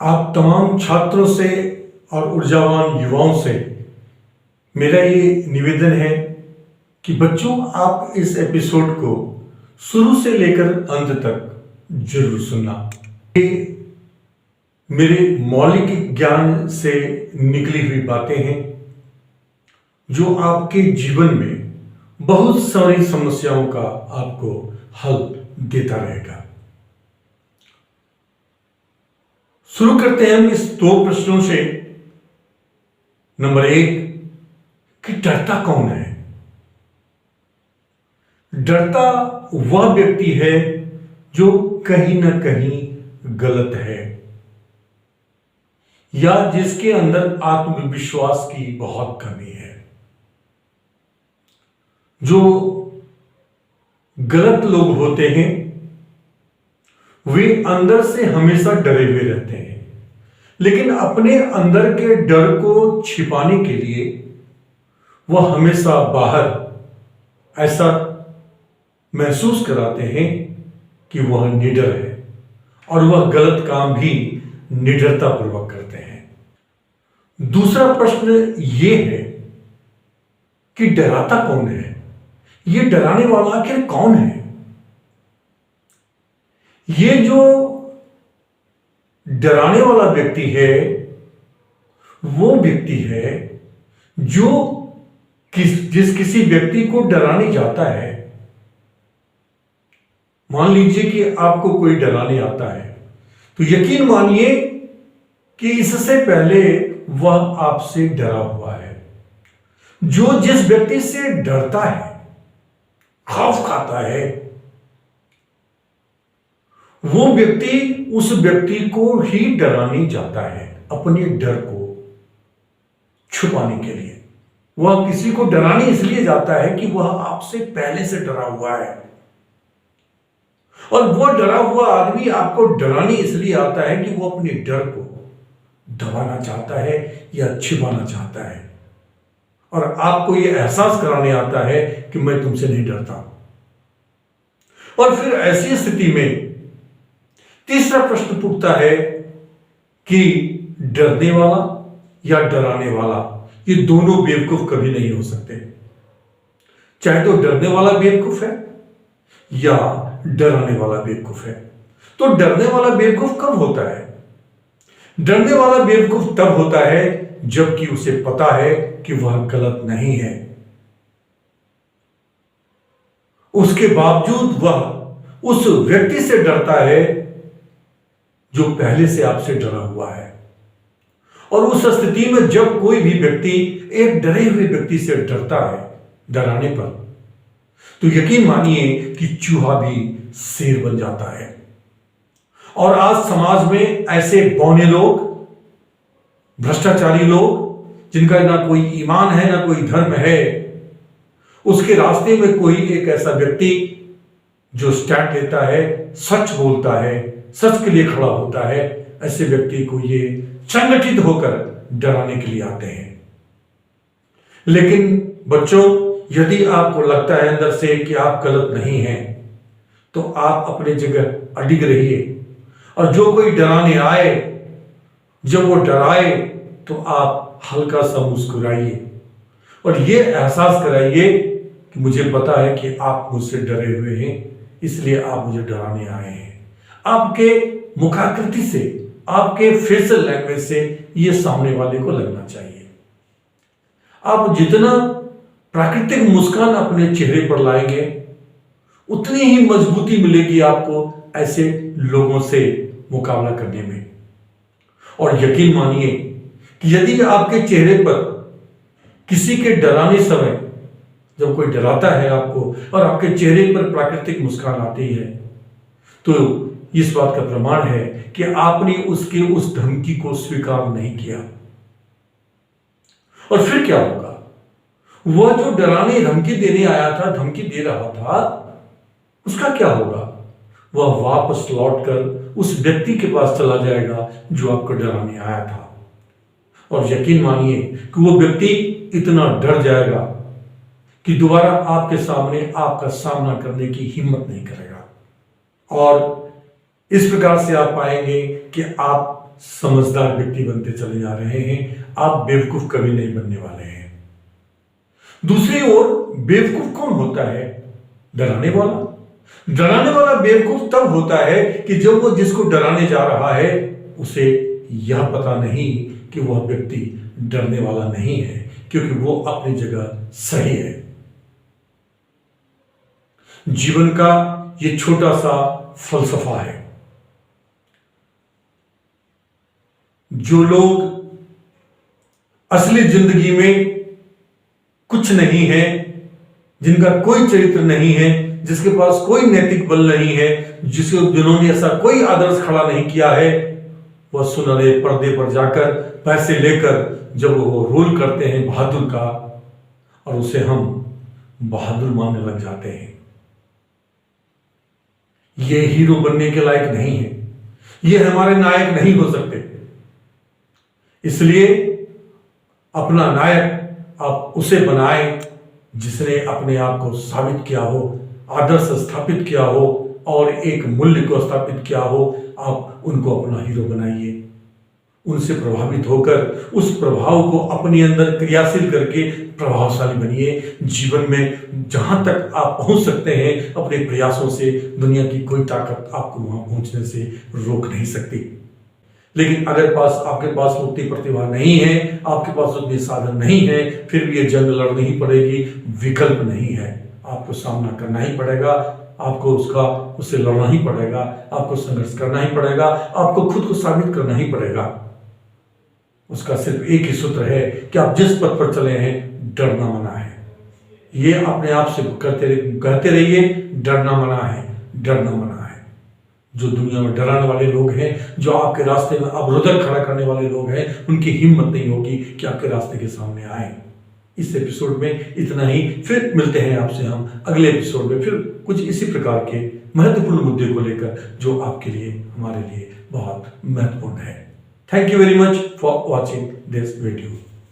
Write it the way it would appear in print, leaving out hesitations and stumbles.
आप तमाम छात्रों से और ऊर्जावान युवाओं से मेरा ये निवेदन है कि बच्चों, आप इस एपिसोड को शुरू से लेकर अंत तक जरूर सुनना। ये मेरे मौलिक ज्ञान से निकली हुई बातें हैं जो आपके जीवन में बहुत सारी समस्याओं का आपको हल देता रहेगा। शुरू करते हैं हम इस 2 प्रश्नों से। नंबर 1 कि डरता कौन है? डरता वह व्यक्ति है जो कहीं ना कहीं गलत है या जिसके अंदर आत्मविश्वास की बहुत कमी है। जो गलत लोग होते हैं वे अंदर से हमेशा डरे हुए रहते हैं, लेकिन अपने अंदर के डर को छिपाने के लिए वह हमेशा बाहर ऐसा महसूस कराते हैं कि वह निडर है और वह गलत काम भी निडरतापूर्वक करते हैं। दूसरा प्रश्न यह है कि डराता कौन है? यह डराने वाला आखिर कौन है? ये जो डराने वाला व्यक्ति है वो व्यक्ति है जो जिस किसी व्यक्ति को डराने जाता है। मान लीजिए कि आपको कोई डराने आता है तो यकीन मानिए कि इससे पहले वह आपसे डरा हुआ है। जो जिस व्यक्ति से डरता है, खौफ खाता है, वो व्यक्ति उस व्यक्ति को ही डराने जाता है अपने डर को छुपाने के लिए। वह किसी को डराने इसलिए जाता है कि वह आपसे पहले से डरा हुआ है, और वह डरा हुआ आदमी आपको डराने इसलिए आता है कि वह अपने डर को दबाना चाहता है या छिपाना चाहता है, और आपको यह एहसास कराने आता है कि मैं तुमसे नहीं डरता। और फिर ऐसी स्थिति में तीसरा प्रश्न पूछता है कि डरने वाला या डराने वाला, ये दोनों बेवकूफ कभी नहीं हो सकते। चाहे तो डरने वाला बेवकूफ है या डराने वाला बेवकूफ है। तो डरने वाला बेवकूफ कब होता है? डरने वाला बेवकूफ तब होता है जबकि उसे पता है कि वह गलत नहीं है, उसके बावजूद वह उस व्यक्ति से डरता है जो पहले से आपसे डरा हुआ है। और उस स्थिति में जब कोई भी व्यक्ति एक डरे हुए व्यक्ति से डरता है डराने पर, तो यकीन मानिए कि चूहा भी शेर बन जाता है। और आज समाज में ऐसे बौने लोग, भ्रष्टाचारी लोग, जिनका ना कोई ईमान है ना कोई धर्म है, उसके रास्ते में कोई एक ऐसा व्यक्ति जो स्टैंड लेता है, सच बोलता है, सच के लिए खड़ा होता है, ऐसे व्यक्ति को ये संगठित होकर डराने के लिए आते हैं। लेकिन बच्चों, यदि आपको लगता है अंदर से कि आप गलत नहीं हैं, तो आप अपनी जगह अडिग रहिए, और जो कोई डराने आए, जब वो डराए तो आप हल्का सा मुस्कुराइए और ये एहसास कराइए कि मुझे पता है कि आप मुझसे डरे हुए हैं, इसलिए आप मुझे डराने आए हैं। आपके मुखाकृति से, आपके फेशियल लैंग्वेज से ये सामने वाले को लगना चाहिए। आप जितना प्राकृतिक मुस्कान अपने चेहरे पर लाएंगे, उतनी ही मजबूती मिलेगी आपको ऐसे लोगों से मुकाबला करने में। और यकीन मानिए कि यदि आपके चेहरे पर किसी के डराने समय, जब कोई डराता है आपको और आपके चेहरे पर प्राकृतिक मुस्कान आती है, तो इस बात का प्रमाण है कि आपने उसके उस धमकी को स्वीकार नहीं किया। और फिर क्या होगा? वह जो डराने धमकी देने आया था, धमकी दे रहा था, उसका क्या होगा? वह वापस लौटकर उस व्यक्ति के पास चला जाएगा जो आपको डराने आया था, और यकीन मानिए कि वो व्यक्ति इतना डर जाएगा कि दोबारा आपके सामने आपका सामना करने की हिम्मत नहीं करेगा। और इस प्रकार से आप पाएंगे कि आप समझदार व्यक्ति बनते चले जा रहे हैं। आप बेवकूफ कभी नहीं बनने वाले हैं। दूसरी ओर बेवकूफ कौन होता है? डराने वाला। डराने वाला बेवकूफ तब होता है कि जब वो जिसको डराने जा रहा है उसे यह पता नहीं कि वह व्यक्ति डरने वाला नहीं है, क्योंकि वो अपनी जगह सही है। जीवन का ये छोटा सा फलसफा है। जो लोग असली जिंदगी में कुछ नहीं है, जिनका कोई चरित्र नहीं है, जिसके पास कोई नैतिक बल नहीं है, जिन्होंने ऐसा कोई आदर्श खड़ा नहीं किया है, वह सुनहरे पर्दे पर जाकर पैसे लेकर जब वो रोल करते हैं बहादुर का, और उसे हम बहादुर मानने लग जाते हैं। ये हीरो बनने के लायक नहीं है, ये हमारे नायक नहीं हो सकते। इसलिए अपना नायक आप उसे बनाएं जिसने अपने आप को साबित किया हो, आदर्श स्थापित किया हो और एक मूल्य को स्थापित किया हो। आप उनको अपना हीरो बनाइए, उनसे प्रभावित होकर उस प्रभाव को अपने अंदर क्रियाशील करके प्रभावशाली बनिए। जीवन में जहां तक आप पहुंच सकते हैं अपने प्रयासों से, दुनिया की कोई ताकत आपको वहां पहुंचने से रोक नहीं सकती। लेकिन अगर आपके पास उतनी प्रतिभा नहीं है, आपके पास उतने साधन नहीं है, फिर भी ये जंग लड़नी ही पड़ेगी, विकल्प नहीं है। आपको सामना करना ही पड़ेगा, आपको उससे लड़ना ही पड़ेगा, आपको संघर्ष करना ही पड़ेगा, आपको खुद को साबित करना ही पड़ेगा। उसका सिर्फ एक ही सूत्र है कि आप जिस पथ पर चले हैं, डरना मना है। ये अपने आप से कहते रहिए, डरना मना है, डरना मना है। जो दुनिया में डराने वाले लोग हैं, जो आपके रास्ते में अवरोधक खड़ा करने वाले लोग हैं, उनकी हिम्मत नहीं होगी कि आपके रास्ते के सामने आए। इस एपिसोड में इतना ही। फिर मिलते हैं आपसे हम अगले एपिसोड में, फिर कुछ इसी प्रकार के महत्वपूर्ण मुद्दे को लेकर जो आपके लिए, हमारे लिए बहुत महत्वपूर्ण है। Thank you very much for watching this video.